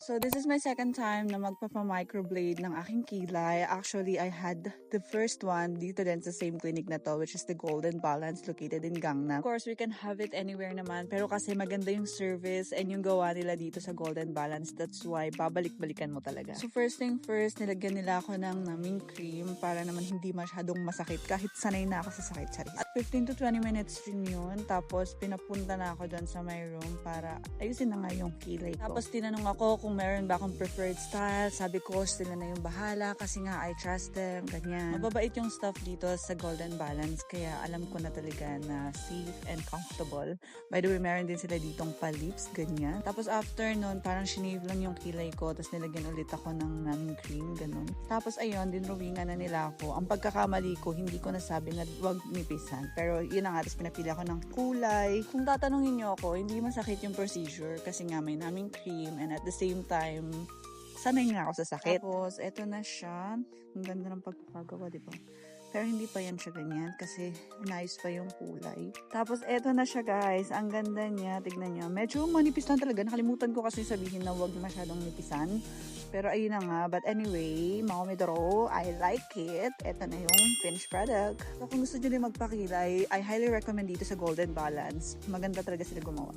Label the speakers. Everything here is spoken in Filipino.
Speaker 1: So this is my second time na magpapa-microblade ng aking kilay. Actually, I had the first one dito din sa same clinic na to, which is the Golden Balance located in Gangnam. Of course, we can have it anywhere naman, pero kasi maganda yung service and yung gawa nila dito sa Golden Balance. That's why babalik-balikan mo talaga. So first thing first, nilagyan nila ako ng naming cream para naman hindi masyadong masakit kahit sanay na ako sa sakit. At 15 to 20 minutes rin yun. Tapos pinapunta na ako doon sa my room para ayusin na nga yung kilay ko. Tapos tinanong ako kung meron ba akong preferred style. Sabi ko, sila na yung bahala kasi nga I trust them, ganyan. Mababait yung stuff dito sa Golden Balance kaya alam ko na talaga na safe and comfortable. By the way, meron din sila ditong palips, ganyan. Tapos after nun, parang shinave lang yung kilay ko tapos nilagyan ulit ako ng naming cream, ganun. Tapos ayun, dinrawingan na nila ako. Ang pagkakamali ko, hindi ko nasabi na wag nipisan. Pero yun na nga, tapos pinapili ako ng kulay. Kung tatanungin nyo ako, hindi masakit yung procedure kasi nga may naming cream and at the same time, sanay nga ako sa sakit. Tapos, eto na siya. Ang ganda ng pagkakagawa, di ba? Pero hindi pa yan siya ganyan kasi nice pa yung kulay. Tapos, eto na siya guys. Ang ganda niya. Tignan nyo. Medyo manipis lang talaga. Nakalimutan ko kasi sabihin na huwag masyadong nipisan. Pero ayun na nga. But anyway, Maomidoro, I like it. Eto na yung finished product. So, kung gusto nyo din magpakilay, I highly recommend dito sa Golden Balance. Maganda talaga sila gumawa.